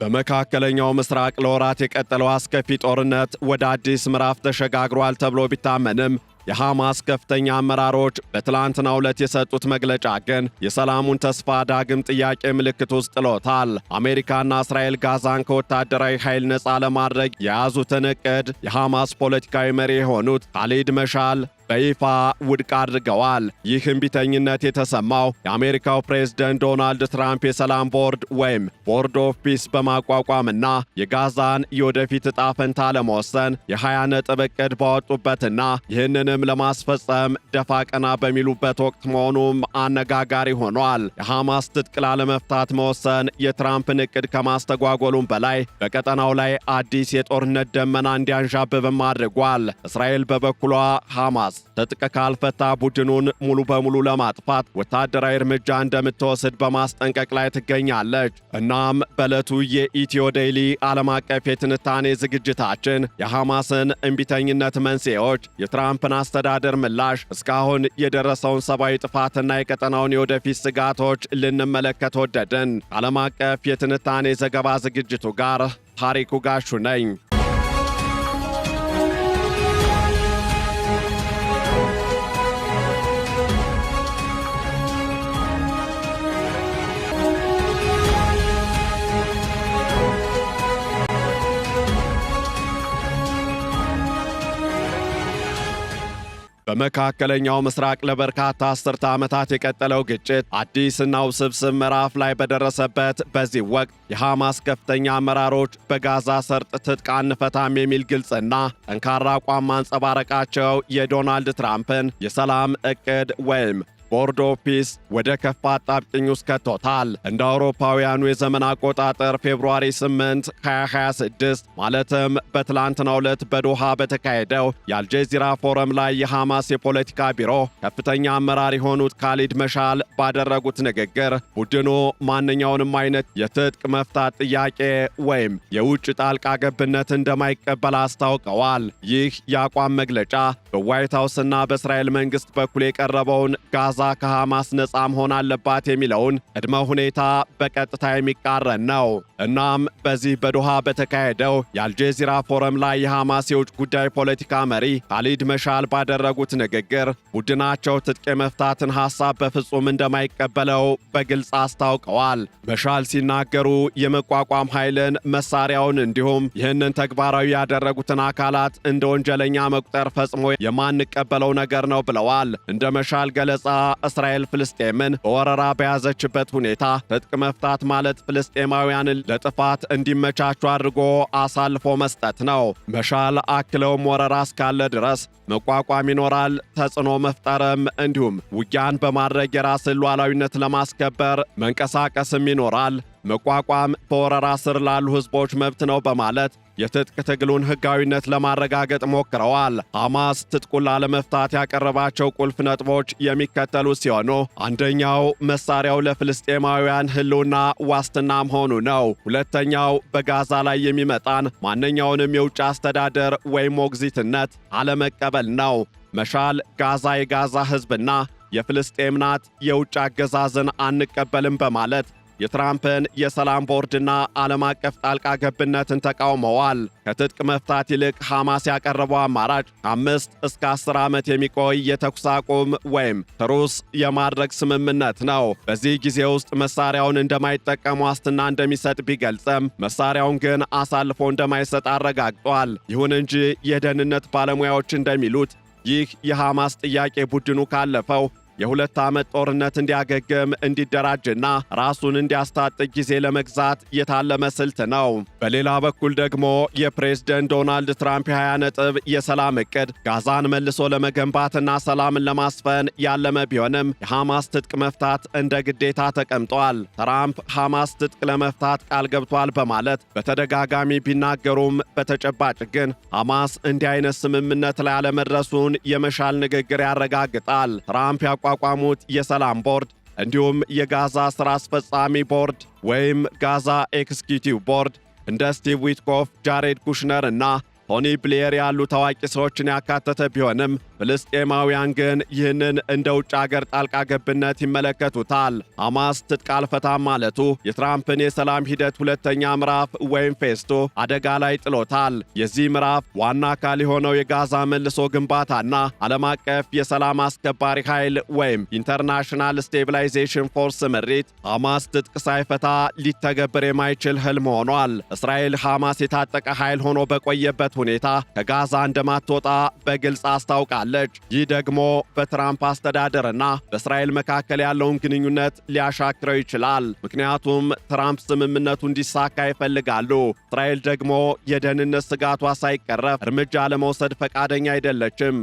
በመካከለኛው ምስራቅ ለወራት የቀጠለው አስከፊ ጦርነት ወደ አዲስ ምዕራፍ ተሸጋግሯል ተብሎ ቢታመንም የሐማስ ከፍተኛ አመራሮች በትላንትናው ዕለት የሰጡት መግለጫ ግን የሰላሙን ተስፋ ዳግም ጥያቄ ምልክት ውስጥ ጥሎታል። አሜሪካና እስራኤል ጋዛን ከወታደራዊ ኃይል ነፃ ለማድረግ የያዙትን ዕቅድ የሐማስ ፖለቲካዊ መሪ የሆኑት ካሊድ መሻል በይፋ ውድቅ አድርገዋል። ይህ እምቢተኝነት የተሰማው የአሜሪካው ፕሬዝደንት ዶናልድ ትራምፕ የሰላም ቦርድ ወይም ቦርድ ኦፍ ፒስ በማቋቋምና የጋዛን የወደፊት ዕጣ ፈንታ ለመወሰን የ20 ነጥብ ዕቅድ ባወጡበትና ይህንንም ለማስፈጸም ደፋ ቀና በሚሉበት ወቅት መሆኑም አነጋጋሪ ሆኗል። የሐማስ ትጥቅ ላለመፍታት መወሰን የትራምፕን ዕቅድ ከማስተጓጎሉም በላይ በቀጠናው ላይ አዲስ የጦርነት ደመና እንዲያንዣብብም አድርጓል። እስራኤል በበኩሏ ሐማስ ትጥቅ ካልፈታ ቡድኑን ሙሉ በሙሉ ለማጥፋት ወታደራዊ እርምጃ እንደምትወስድ በማስጠንቀቅ ላይ ትገኛለች። እናም በዕለቱ የኢትዮ ዴይሊ ዓለም አቀፍ የትንታኔ ዝግጅታችን የሐማስን እምቢተኝነት መንስኤዎች፣ የትራምፕን አስተዳደር ምላሽ፣ እስካሁን የደረሰውን ሰብአዊ ጥፋትና የቀጠናውን የወደፊት ስጋቶች ልንመለከት ወደድን። ዓለም አቀፍ የትንታኔ ዘገባ ዝግጅቱ ጋር ታሪኩ ጋሹ ነኝ። በመካከለኛው ምስራቅ ለበርካታ አስርተ ዓመታት የቀጠለው ግጭት አዲስና ውስብስብ ምዕራፍ ላይ በደረሰበት በዚህ ወቅት የሐማስ ከፍተኛ አመራሮች በጋዛ ሰርጥ ትጥቅ አንፈታም የሚል ግልጽና ጠንካራ አቋም ማንጸባረቃቸው የዶናልድ ትራምፕን የሰላም ዕቅድ ወይም ቦርድ ኦፍ ፒስ ወደ ከፋ አጣብቂኝ ውስጥ ከቶታል። እንደ አውሮፓውያኑ የዘመን አቆጣጠር ፌብሩዋሪ 8 2026 ማለትም በትላንትናው ዕለት በዶሃ በተካሄደው የአልጀዚራ ፎረም ላይ የሐማስ የፖለቲካ ቢሮ ከፍተኛ አመራር የሆኑት ካሊድ መሻል ባደረጉት ንግግር ቡድኑ ማንኛውንም አይነት የትጥቅ መፍታት ጥያቄ ወይም የውጭ ጣልቃ ገብነት እንደማይቀበል አስታውቀዋል። ይህ የአቋም መግለጫ በዋይት ሃውስና በእስራኤል መንግሥት በኩል የቀረበውን ጋዛ ከሐማስ ነፃ መሆን አለባት የሚለውን ቅድመ ሁኔታ በቀጥታ የሚቃረን ነው። እናም በዚህ በዶሃ በተካሄደው የአልጀዚራ ፎረም ላይ የሐማስ የውጭ ጉዳይ ፖለቲካ መሪ ካሊድ መሻል ባደረጉት ንግግር ቡድናቸው ትጥቅ የመፍታትን ሐሳብ በፍጹም እንደማይቀበለው በግልጽ አስታውቀዋል። መሻል ሲናገሩ የመቋቋም ኃይልን፣ መሳሪያውን እንዲሁም ይህንን ተግባራዊ ያደረጉትን አካላት እንደ ወንጀለኛ መቁጠር ፈጽሞ የማንቀበለው ነገር ነው ብለዋል። እንደ መሻል ገለጻ እስራኤል ፍልስጤምን በወረራ በያዘችበት ሁኔታ ትጥቅ መፍታት ማለት ፍልስጤማውያንን ለጥፋት እንዲመቻቹ አድርጎ አሳልፎ መስጠት ነው። መሻል አክለውም ወረራ እስካለ ድረስ መቋቋም ይኖራል፣ ተጽዕኖ መፍጠርም እንዲሁም ውጊያን በማድረግ የራስን ሉዓላዊነት ለማስከበር መንቀሳቀስም ይኖራል። መቋቋም በወረራ ስር ላሉ ሕዝቦች መብት ነው በማለት የትጥቅ ትግሉን ሕጋዊነት ለማረጋገጥ ሞክረዋል። ሐማስ ትጥቁን ላለመፍታት ያቀረባቸው ቁልፍ ነጥቦች የሚከተሉ ሲሆኑ አንደኛው መሳሪያው ለፍልስጤማውያን ሕልውና ዋስትና መሆኑ ነው። ሁለተኛው በጋዛ ላይ የሚመጣን ማንኛውንም የውጭ አስተዳደር ወይም ሞግዚትነት አለመቀበል ነው። መሻል ጋዛ የጋዛ ሕዝብና የፍልስጤም ናት፣ የውጭ አገዛዝን አንቀበልም በማለት የትራምፕን የሰላም ቦርድና ዓለም አቀፍ ጣልቃ ገብነትን ተቃውመዋል። ከትጥቅ መፍታት ይልቅ ሐማስ ያቀረበው አማራጭ ከ5 እስከ 10 ዓመት የሚቆይ የተኩስ አቁም ወይም ትሩስ የማድረግ ስምምነት ነው። በዚህ ጊዜ ውስጥ መሳሪያውን እንደማይጠቀሙ ዋስትና እንደሚሰጥ ቢገልጽም መሳሪያውን ግን አሳልፎ እንደማይሰጥ አረጋግጧል። ይሁን እንጂ የደህንነት ባለሙያዎች እንደሚሉት ይህ የሐማስ ጥያቄ ቡድኑ ካለፈው የ2 ዓመት ጦርነት እንዲያገግም እንዲደራጅና ራሱን እንዲያስታጥቅ ጊዜ ለመግዛት የታለመ ስልት ነው። በሌላ በኩል ደግሞ የፕሬዝደንት ዶናልድ ትራምፕ የ20 ነጥብ የሰላም ዕቅድ ጋዛን መልሶ ለመገንባትና ሰላምን ለማስፈን ያለመ ቢሆንም የሐማስ ትጥቅ መፍታት እንደ ግዴታ ተቀምጧል። ትራምፕ ሐማስ ትጥቅ ለመፍታት ቃል ገብቷል በማለት በተደጋጋሚ ቢናገሩም በተጨባጭ ግን ሐማስ እንዲህ አይነት ስምምነት ላይ አለመድረሱን የመሻል ንግግር ያረጋግጣል። ትራምፕ ያቋቋሙት የሰላም ቦርድ እንዲሁም የጋዛ ሥራ አስፈጻሚ ቦርድ ወይም ጋዛ ኤክስኪዩቲቭ ቦርድ እንደ ስቲቭ ዊትኮፍ፣ ጃሬድ ኩሽነር እና ቶኒ ብሌር ያሉ ታዋቂ ሰዎችን ያካተተ ቢሆንም ፍልስጤማውያን ግን ይህንን እንደ ውጭ አገር ጣልቃ ገብነት ይመለከቱታል። ሐማስ ትጥቅ አልፈታም ማለቱ የትራምፕን የሰላም ሂደት ሁለተኛ ምዕራፍ ወይም ፌስቶ አደጋ ላይ ጥሎታል። የዚህ ምዕራፍ ዋና አካል የሆነው የጋዛ መልሶ ግንባታና ዓለም አቀፍ የሰላም አስከባሪ ኃይል ወይም ኢንተርናሽናል ስቴቢላይዜሽን ፎርስ ምሪት ሐማስ ትጥቅ ሳይፈታ ሊተገበር የማይችል ህልም ሆኗል። እስራኤል ሐማስ የታጠቀ ኃይል ሆኖ በቆየበት ሁኔታ ከጋዛ እንደማትወጣ በግልጽ አስታውቃለች። ይህ ደግሞ በትራምፕ አስተዳደርና በእስራኤል መካከል ያለውን ግንኙነት ሊያሻክረው ይችላል። ምክንያቱም ትራምፕ ስምምነቱ እንዲሳካ ይፈልጋሉ። እስራኤል ደግሞ የደህንነት ስጋቷ ሳይቀረፍ እርምጃ ለመውሰድ ፈቃደኛ አይደለችም።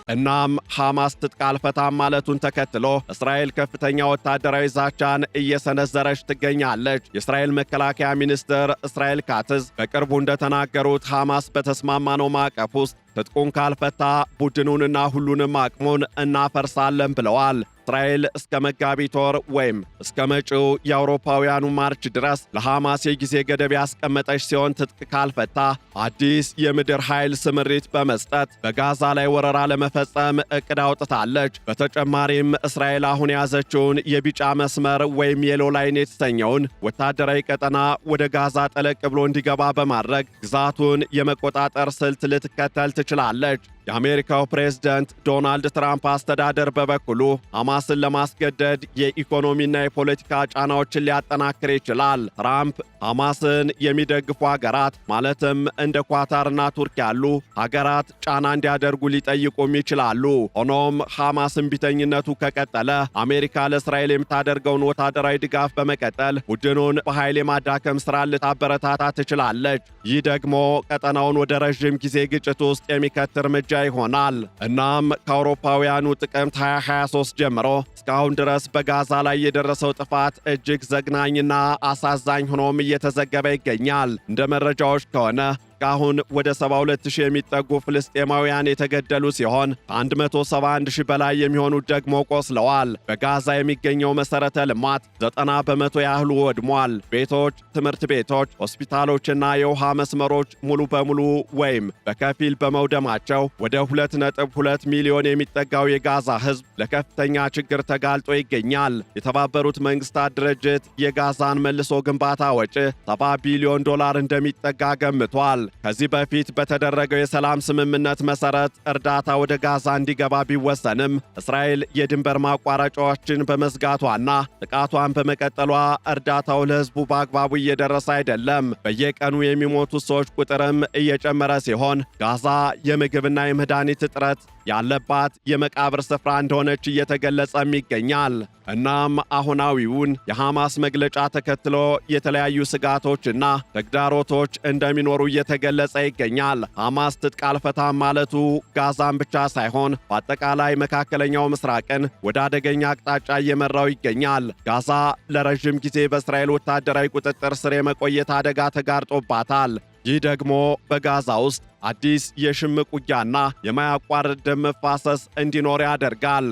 እናም ሐማስ ትጥቅ አልፈታም ማለቱን ተከትሎ እስራኤል ከፍተኛ ወታደራዊ ዛቻን እየሰነዘረች ትገኛለች። የእስራኤል መከላከያ ሚኒስትር እስራኤል ካትዝ በቅርቡ እንደተናገሩት ሐማስ በተስማማነው ማዕቀፍ ውስጥ ትጥቁን ካልፈታ ቡድኑንና ሁሉንም አቅሙን እናፈርሳለን ብለዋል። እስራኤል እስከ መጋቢት ወር ወይም እስከ መጪው የአውሮፓውያኑ ማርች ድረስ ለሐማስ የጊዜ ገደብ ያስቀመጠች ሲሆን ትጥቅ ካልፈታ አዲስ የምድር ኃይል ስምሪት በመስጠት በጋዛ ላይ ወረራ ለመፈጸም ዕቅድ አውጥታለች። በተጨማሪም እስራኤል አሁን የያዘችውን የቢጫ መስመር ወይም የሎ ላይን የተሰኘውን ወታደራዊ ቀጠና ወደ ጋዛ ጠለቅ ብሎ እንዲገባ በማድረግ ግዛቱን የመቆጣጠር ስልት ልትከተል ትችላለች። የአሜሪካው ፕሬዝዳንት ዶናልድ ትራምፕ አስተዳደር በበኩሉ ሐማስን ለማስገደድ የኢኮኖሚና የፖለቲካ ጫናዎችን ሊያጠናክር ይችላል። ትራምፕ ሐማስን የሚደግፉ ሀገራት ማለትም እንደ ኳታርና ቱርክ ያሉ ሀገራት ጫና እንዲያደርጉ ሊጠይቁም ይችላሉ። ሆኖም ሐማስ እምቢተኝነቱ ከቀጠለ አሜሪካ ለእስራኤል የምታደርገውን ወታደራዊ ድጋፍ በመቀጠል ቡድኑን በኃይል የማዳከም ሥራ ልታበረታታ ትችላለች። ይህ ደግሞ ቀጠናውን ወደ ረዥም ጊዜ ግጭት ውስጥ የሚከት እርምጃ ይሆናል። እናም ከአውሮፓውያኑ ጥቅምት 2023 ጀምሮ እስካሁን ድረስ በጋዛ ላይ የደረሰው ጥፋት እጅግ ዘግናኝና አሳዛኝ ሆኖም እየተዘገበ ይገኛል። እንደ መረጃዎች ከሆነ እስካሁን ወደ 72000 የሚጠጉ ፍልስጤማውያን የተገደሉ ሲሆን ከ171000 በላይ የሚሆኑት ደግሞ ቆስለዋል። በጋዛ የሚገኘው መሠረተ ልማት 90% ያህሉ ወድሟል። ቤቶች፣ ትምህርት ቤቶች፣ ሆስፒታሎችና የውሃ መስመሮች ሙሉ በሙሉ ወይም በከፊል በመውደማቸው ወደ 2.2 ሚሊዮን የሚጠጋው የጋዛ ሕዝብ ለከፍተኛ ችግር ተጋልጦ ይገኛል። የተባበሩት መንግስታት ድርጅት የጋዛን መልሶ ግንባታ ወጪ $70 ቢሊዮን እንደሚጠጋ ገምቷል። ከዚህ በፊት በተደረገው የሰላም ስምምነት መሠረት እርዳታ ወደ ጋዛ እንዲገባ ቢወሰንም እስራኤል የድንበር ማቋረጫዎችን በመዝጋቷና ጥቃቷን በመቀጠሏ እርዳታው ለሕዝቡ በአግባቡ እየደረሰ አይደለም። በየቀኑ የሚሞቱ ሰዎች ቁጥርም እየጨመረ ሲሆን ጋዛ የምግብና የመድኃኒት እጥረት ያለባት የመቃብር ስፍራ እንደሆነች እየተገለጸም ይገኛል። እናም አሁናዊውን የሐማስ መግለጫ ተከትሎ የተለያዩ ስጋቶችና ተግዳሮቶች እንደሚኖሩ እየተገለጸ ይገኛል። ሐማስ ትጥቅ አልፈታም ማለቱ ጋዛን ብቻ ሳይሆን በአጠቃላይ መካከለኛው ምስራቅን ወደ አደገኛ አቅጣጫ እየመራው ይገኛል። ጋዛ ለረዥም ጊዜ በእስራኤል ወታደራዊ ቁጥጥር ስር የመቆየት አደጋ ተጋርጦባታል። ይህ ደግሞ በጋዛ ውስጥ አዲስ የሽምቅ ውጊያና የማያቋርጥ ደም መፋሰስ እንዲኖር ያደርጋል።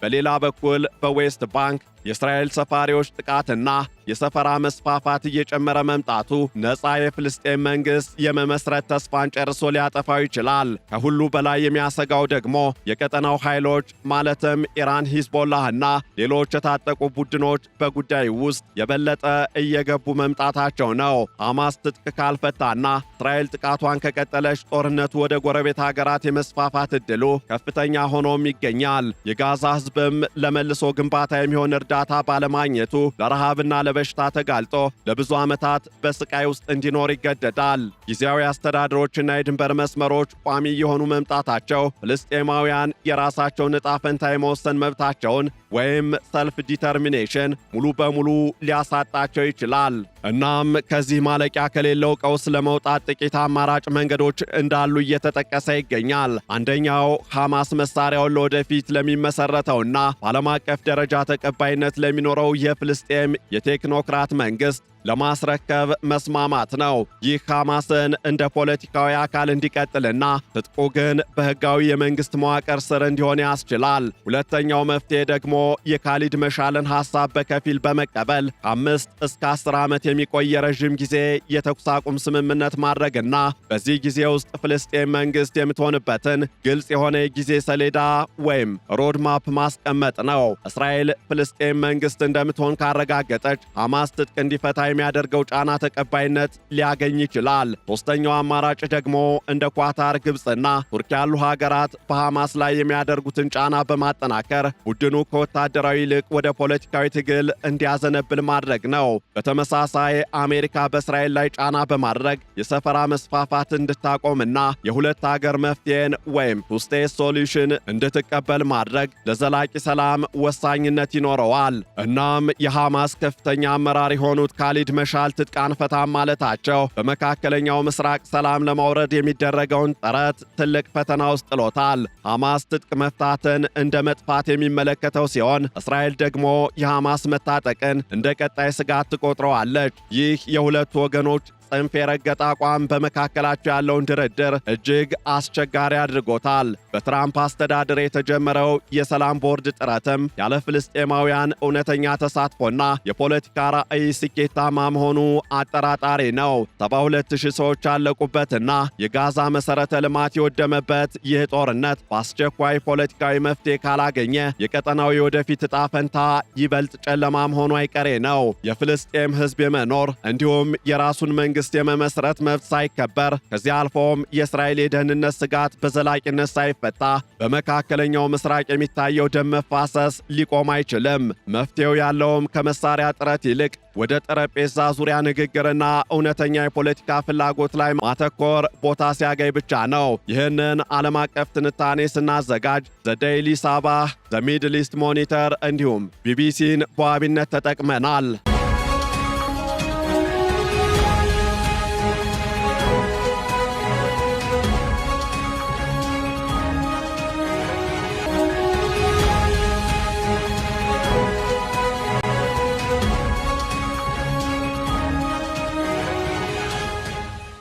በሌላ በኩል በዌስት ባንክ የእስራኤል ሰፋሪዎች ጥቃትና የሰፈራ መስፋፋት እየጨመረ መምጣቱ ነፃ የፍልስጤም መንግሥት የመመስረት ተስፋን ጨርሶ ሊያጠፋው ይችላል። ከሁሉ በላይ የሚያሰጋው ደግሞ የቀጠናው ኃይሎች ማለትም ኢራን፣ ሂዝቦላህና ሌሎች የታጠቁ ቡድኖች በጉዳዩ ውስጥ የበለጠ እየገቡ መምጣታቸው ነው። ሐማስ ትጥቅ ካልፈታና እስራኤል ጥቃቷን ከቀጠለች ጦርነቱ ወደ ጎረቤት ሀገራት የመስፋፋት ዕድሉ ከፍተኛ ሆኖም ይገኛል። የጋዛ ሕዝብም ለመልሶ ግንባታ የሚሆን እርዳታ ባለማግኘቱ ለረሃብና ለበሽታ ተጋልጦ ለብዙ ዓመታት በስቃይ ውስጥ እንዲኖር ይገደዳል። ጊዜያዊ አስተዳደሮችና የድንበር መስመሮች ቋሚ የሆኑ መምጣታቸው ፍልስጤማውያን የራሳቸውን ዕጣ ፈንታ የመወሰን መብታቸውን ወይም ሰልፍ ዲተርሚኔሽን ሙሉ በሙሉ ሊያሳጣቸው ይችላል። እናም ከዚህ ማለቂያ ከሌለው ቀውስ ለመውጣት ጥቂት አማራጭ መንገዶች እንዳሉ እየተጠቀሰ ይገኛል። አንደኛው ሐማስ መሳሪያውን ለወደፊት ለሚመሰረተውና በዓለም አቀፍ ደረጃ ተቀባይነት ለሚኖረው የፍልስጤም የቴክኖክራት መንግሥት ለማስረከብ መስማማት ነው። ይህ ሐማስን እንደ ፖለቲካዊ አካል እንዲቀጥልና ትጥቁ ግን በሕጋዊ የመንግሥት መዋቅር ስር እንዲሆን ያስችላል። ሁለተኛው መፍትሔ ደግሞ የካሊድ መሻልን ሐሳብ በከፊል በመቀበል ከ5 እስከ 10 ዓመት የሚቆይ የረዥም ጊዜ የተኩስ አቁም ስምምነት ማድረግና በዚህ ጊዜ ውስጥ ፍልስጤም መንግሥት የምትሆንበትን ግልጽ የሆነ የጊዜ ሰሌዳ ወይም ሮድማፕ ማስቀመጥ ነው። እስራኤል ፍልስጤም መንግሥት እንደምትሆን ካረጋገጠች ሐማስ ትጥቅ እንዲፈታ የሚያደርገው ጫና ተቀባይነት ሊያገኝ ይችላል። ሦስተኛው አማራጭ ደግሞ እንደ ኳታር፣ ግብፅና ቱርክ ያሉ ሀገራት በሐማስ ላይ የሚያደርጉትን ጫና በማጠናከር ቡድኑ ከወታደራዊ ይልቅ ወደ ፖለቲካዊ ትግል እንዲያዘነብል ማድረግ ነው። በተመሳሳይ አሜሪካ በእስራኤል ላይ ጫና በማድረግ የሰፈራ መስፋፋት እንድታቆምና የሁለት ሀገር መፍትሄን ወይም ቱ-ስቴት ሶሉሽን እንድትቀበል ማድረግ ለዘላቂ ሰላም ወሳኝነት ይኖረዋል። እናም የሐማስ ከፍተኛ አመራር የሆኑት ካሊድ መሻል ትጥቅ አንፈታም ማለታቸው በመካከለኛው ምስራቅ ሰላም ለማውረድ የሚደረገውን ጥረት ትልቅ ፈተና ውስጥ ጥሎታል። ሐማስ ትጥቅ መፍታትን እንደ መጥፋት የሚመለከተው ሲሆን፣ እስራኤል ደግሞ የሐማስ መታጠቅን እንደ ቀጣይ ስጋት ትቆጥረዋለች። ይህ የሁለቱ ወገኖች ጽንፍ የረገጠ አቋም በመካከላቸው ያለውን ድርድር እጅግ አስቸጋሪ አድርጎታል። በትራምፕ አስተዳደር የተጀመረው የሰላም ቦርድ ጥረትም ያለ ፍልስጤማውያን እውነተኛ ተሳትፎና የፖለቲካ ራዕይ ስኬታማ መሆኑ አጠራጣሪ ነው። 72,000 ሰዎች ያለቁበትና የጋዛ መሠረተ ልማት የወደመበት ይህ ጦርነት በአስቸኳይ ፖለቲካዊ መፍትሄ ካላገኘ የቀጠናው የወደፊት ዕጣ ፈንታ ይበልጥ ጨለማ መሆኑ አይቀሬ ነው። የፍልስጤም ሕዝብ የመኖር እንዲሁም የራሱን መንግሥት የመመስረት መብት ሳይከበር ከዚህ አልፎም የእስራኤል የደህንነት ስጋት በዘላቂነት ሳይፈታ በመካከለኛው ምስራቅ የሚታየው ደም መፋሰስ ሊቆም አይችልም። መፍትሄው ያለውም ከመሳሪያ ጥረት ይልቅ ወደ ጠረጴዛ ዙሪያ ንግግርና እውነተኛ የፖለቲካ ፍላጎት ላይ ማተኮር ቦታ ሲያገኝ ብቻ ነው። ይህንን ዓለም አቀፍ ትንታኔ ስናዘጋጅ ዘ ዴይሊ ሳባህ፣ ዘ ሚድል ኢስት ሞኒተር እንዲሁም ቢቢሲን በዋቢነት ተጠቅመናል።